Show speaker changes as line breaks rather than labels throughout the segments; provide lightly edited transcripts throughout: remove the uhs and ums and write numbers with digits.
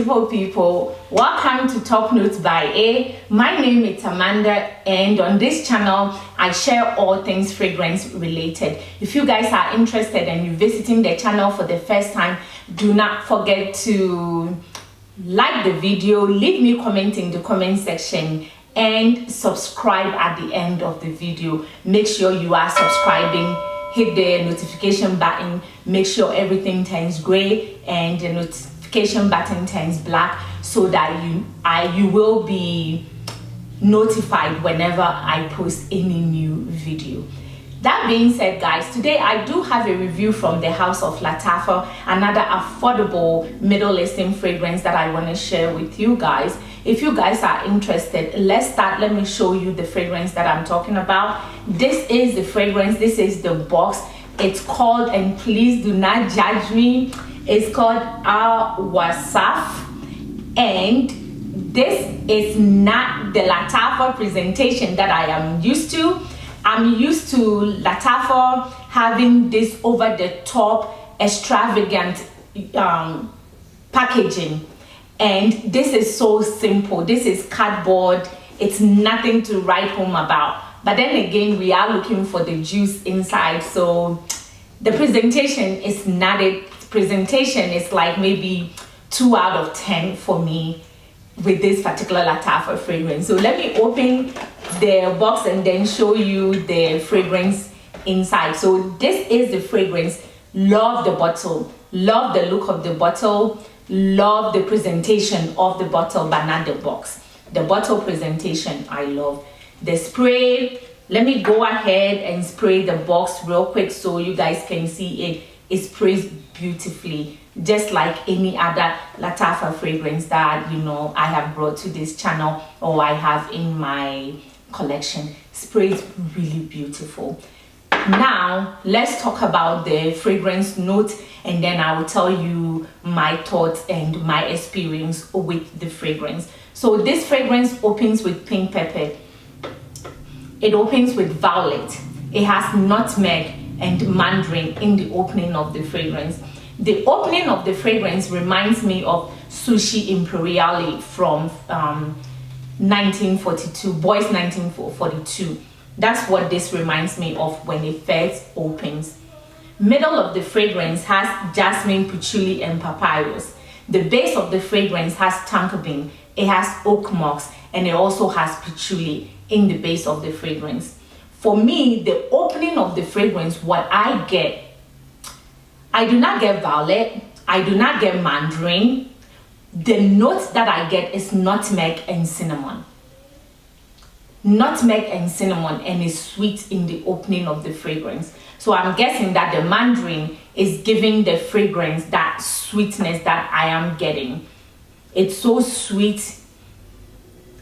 beautiful people. Welcome to Top Notes by A. My name is Amanda, and on this channel I share all things fragrance related. If you guys are interested and you're visiting the channel for the first time, do not forget to like the video, leave me a comment in the comment section, and subscribe at the end of the video. Make sure you are subscribing, hit the notification button, make sure everything turns gray and the notification button turns black, so that you will be notified whenever I post any new video. That being said, guys, today I do have a review from the house of Lattafa, another affordable Middle Eastern fragrance that I want to share with you guys. If you guys are interested, let's start. Let me show you the fragrance that I'm talking about. This is the fragrance. This is the box. It's called, and please do not judge me, it's called Aswaaf, and this is not the Lattafa presentation that I am used to. I'm used to Lattafa having this over-the-top extravagant packaging, and this is so simple. This is cardboard. It's nothing to write home about. But then again, we are looking for the juice inside, so the presentation is not it. Presentation is like maybe 2 out of 10 for me with this particular Lattafa fragrance. So let me open the box and then show you the fragrance inside. So this is the fragrance. Love the bottle, love the look of the bottle, love the presentation of the bottle, but not the box. The bottle presentation I love. The spray, let me go ahead and spray the box real quick so you guys can see it. It sprays beautifully, just like any other Lattafa fragrance that I have brought to this channel or I have in my collection. Sprays really beautiful. Now let's talk about the fragrance note, and then I will tell you my thoughts and my experience with the fragrance. So this fragrance opens with pink pepper. It opens with violet. It has nutmeg and mandarin in the opening of the fragrance. The opening of the fragrance reminds me of Sushi Imperiale from 1942, Boys 1942. That's what this reminds me of when it first opens. Middle of the fragrance has jasmine, patchouli, and papyrus. The base of the fragrance has tonka bean. It has oak moss, and it also has patchouli in the base of the fragrance. For me, the opening of the fragrance, what I get, I do not get violet, I do not get mandarin. The notes that I get is nutmeg and cinnamon. Nutmeg and cinnamon, and it's sweet in the opening of the fragrance. So I'm guessing that the mandarin is giving the fragrance that sweetness that I am getting. It's so sweet,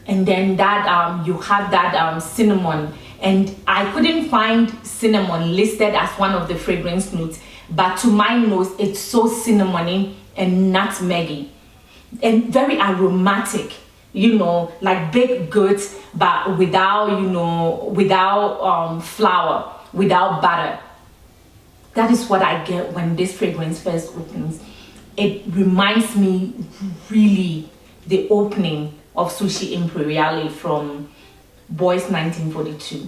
and then that you have that cinnamon. And I couldn't find cinnamon listed as one of the fragrance notes, but to my nose, it's so cinnamony and nutmeggy and very aromatic, like baked goods, but without, without flour, without butter. That is what I get when this fragrance first opens. It reminds me really the opening of Sushi Imperiale from Boys 1942.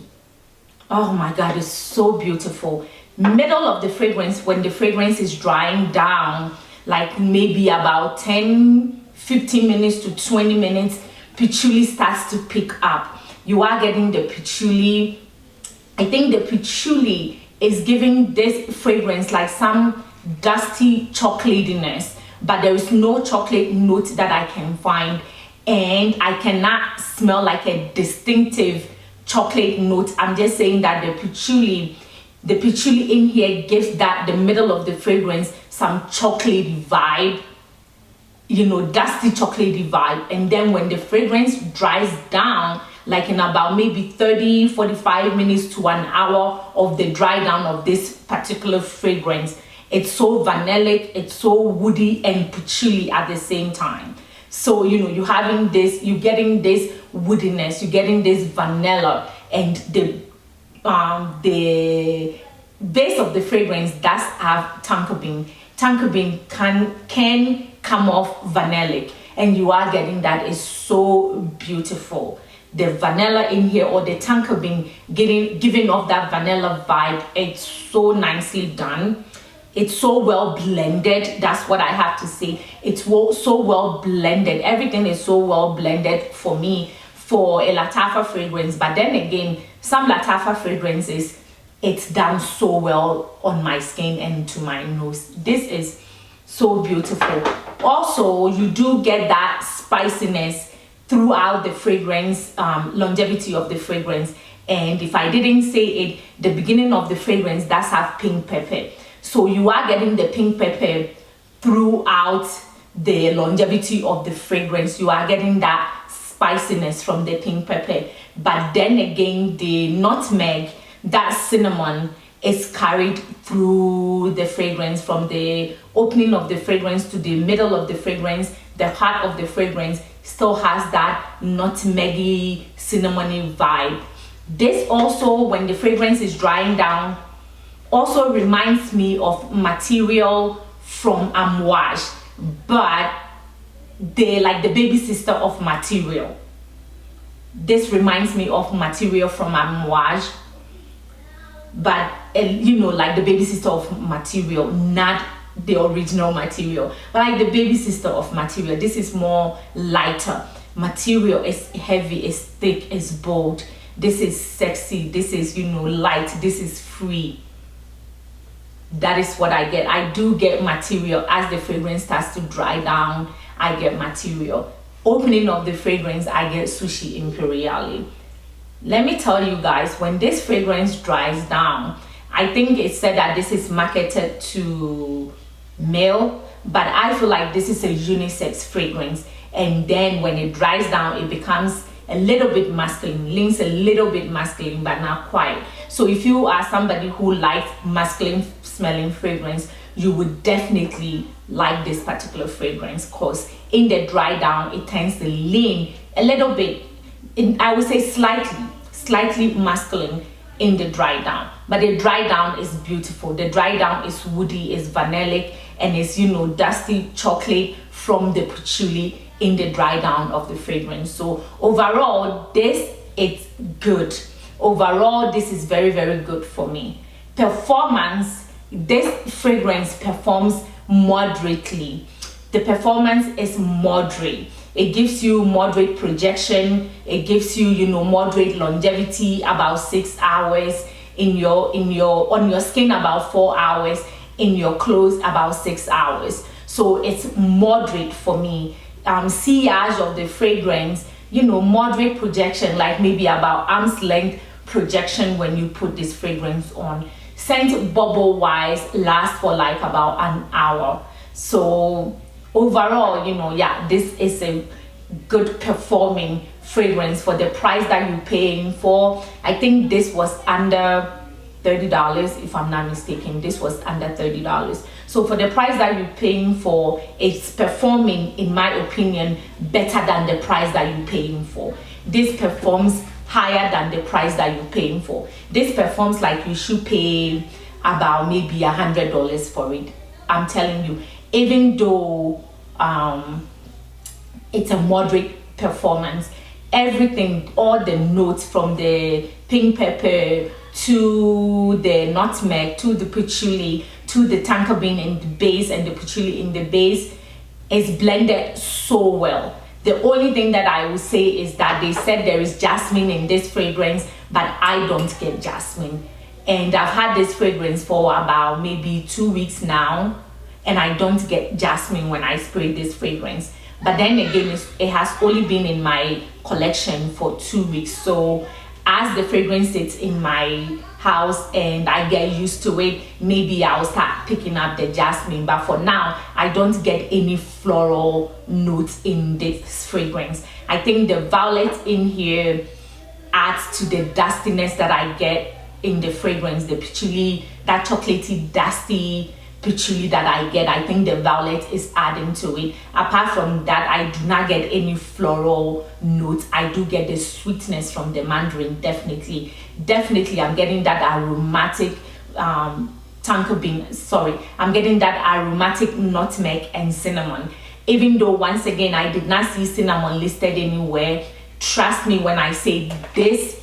Oh my God, it's so beautiful. Middle of the fragrance, when the fragrance is drying down, like maybe about 10-15 minutes to 20 minutes, patchouli starts to pick up. You are getting the patchouli. I think the patchouli is giving this fragrance like some dusty chocolatiness, but there is no chocolate note that I can find, and I cannot smell like a distinctive chocolate note. I'm just saying that the patchouli in here gives that the middle of the fragrance some chocolatey vibe, dusty chocolatey vibe. And then when the fragrance dries down, like in about maybe 30-45 minutes to an hour of the dry down of this particular fragrance, it's so vanillic, it's so woody and patchouli at the same time. So you're having this, you're getting this woodiness, you're getting this vanilla, and the base of the fragrance does have tonka bean. Tonka bean can come off vanillic, and you are getting that. Is so beautiful. The vanilla in here, or the tonka bean, giving off that vanilla vibe. It's so nicely done. It's so well blended. That's what I have to say. It's so well blended. Everything is so well blended for me for a Lattafa fragrance. But then again, some Lattafa fragrances, it's done so well on my skin and to my nose. This is so beautiful. Also, you do get that spiciness throughout the fragrance, longevity of the fragrance. And if I didn't say it, the beginning of the fragrance does have pink pepper. So you are getting the pink pepper throughout the longevity of the fragrance. You are getting that spiciness from the pink pepper. But then again, the nutmeg, that cinnamon, is carried through the fragrance, from the opening of the fragrance to the middle of the fragrance. The heart of the fragrance still has that nutmeggy, cinnamony vibe. This also, when the fragrance is drying down, also reminds me of material from Amouage, but they're like the baby sister of material. This reminds me of material from Amouage, but you know, like the baby sister of material, not the original material, but like the baby sister of material. This is more lighter. Material is heavy, is thick, is bold. This is sexy. This is, you know, light. This is free. That is what I get. I do get material as the fragrance starts to dry down. I get material. Opening of the fragrance, I get Sushi Imperiale. Let me tell you guys, when this fragrance dries down, I think it said that this is marketed to male, but I feel like this is a unisex fragrance. And then when it dries down, it becomes a little bit masculine, leans a little bit masculine, but not quite. So if you are somebody who likes masculine smelling fragrance, you would definitely like this particular fragrance, because in the dry down, it tends to lean a little bit, I would say slightly masculine in the dry down. But the dry down is beautiful. The dry down is woody, is vanillic, and it's, you know, dusty chocolate from the patchouli in the dry down of the fragrance. So overall, this is good. Overall, this is very, very good for me. Performance, this fragrance performs moderately. The performance is moderate. It gives you moderate projection. It gives you, you know, moderate longevity, about 6 hours on your skin, about 4 hours, in your clothes, about 6 hours. So it's moderate for me. Sillage of the fragrance, you know, moderate projection, like maybe about arm's length projection when you put this fragrance on. Scent bubble wise lasts for like about an hour. So overall, you know, yeah, this is a good performing fragrance for the price that you're paying for. I think this was under $30, if I'm not mistaken. This was under $30. So for the price that you're paying for, it's performing, in my opinion, better than the price that you're paying for. This performs higher than the price that you're paying for. This performs like you should pay about maybe $100 for it. I'm telling you, even though it's a moderate performance, everything, all the notes from the pink pepper to the nutmeg to the patchouli to the tonka bean in the base and the patchouli in the base is blended so well. The only thing that I will say is that they said there is jasmine in this fragrance, but I don't get jasmine. And I've had this fragrance for about maybe 2 weeks now, and I don't get jasmine when I spray this fragrance. But then again, it has only been in my collection for 2 weeks. So as the fragrance sits in my house and I get used to it, maybe I'll start picking up the jasmine. But for now, I don't get any floral notes in this fragrance. I think the violet in here adds to the dustiness that I get in the fragrance. The patchouli, that chocolatey, dusty patchouli that I get, I think the violet is adding to it. Apart from that, I do not get any floral notes. I do get the sweetness from the mandarin, definitely. I'm getting that aromatic tonka bean, I'm getting that aromatic nutmeg and cinnamon. even though once again I did not see cinnamon listed anywhere. Trust me when I say this,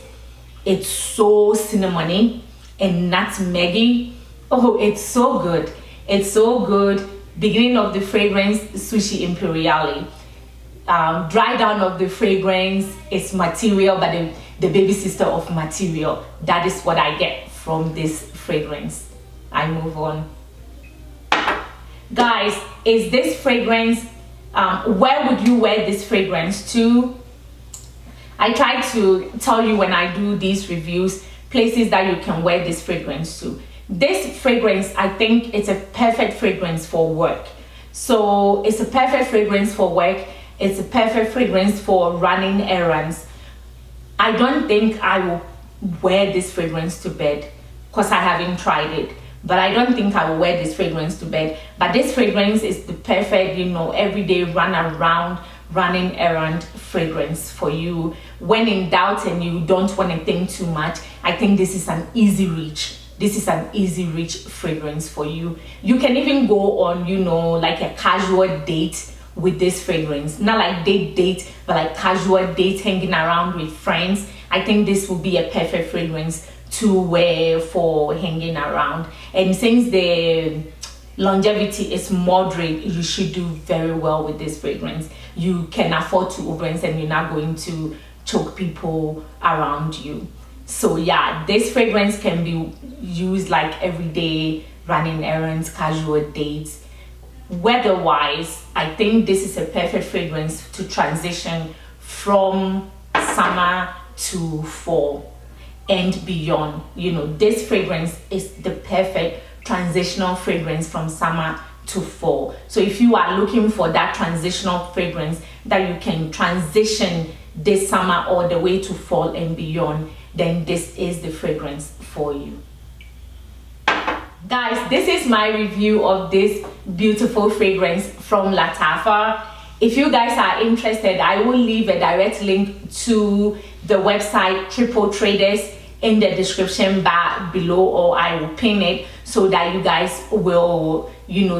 it's so cinnamony and nutmeggy. Oh, it's so good. It's so good. Beginning of the fragrance, Sushi Imperiale. Drydown of the fragrance is Material, but the baby sister of Material. That is what I get from this fragrance. I move on. Guys, is this fragrance, where would you wear this fragrance to? I try to tell you when I do these reviews, places that you can wear this fragrance to. This fragrance, I think it's a perfect fragrance for work. So it's a perfect fragrance for work. It's a perfect fragrance for running errands. I don't think I will wear this fragrance to bed because I haven't tried it. But I don't think I will wear this fragrance to bed. But this fragrance is the perfect, everyday run around, running errand fragrance for you. When in doubt and you don't want to think too much, I think this is an easy reach. This is an easy reach fragrance for you. You can even go on, like a casual date with this fragrance. Not like date, but like casual date, hanging around with friends. I think this will be a perfect fragrance to wear for hanging around. And since the longevity is moderate, you should do very well with this fragrance. You can afford to overrinse and you're not going to choke people around you. So yeah, this fragrance can be used like everyday running errands, casual dates. Weather-wise, I think this is a perfect fragrance to transition from summer to fall and beyond. This fragrance is the perfect transitional fragrance from summer to fall. So if you are looking for that transitional fragrance that you can transition this summer all the way to fall and beyond, then this is the fragrance for you. Guys, this is my review of this beautiful fragrance from Lattafa. If you guys are interested, I will leave a direct link to the website Triple Traders in the description bar below, or I will pin it so that you guys will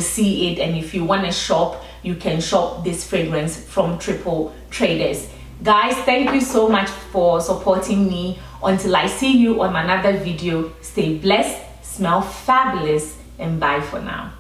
see it. And if you want to shop, you can shop this fragrance from Triple Traders. Guys, thank you so much for supporting me. Until I see you on another video, stay blessed, smell fabulous, and bye for now.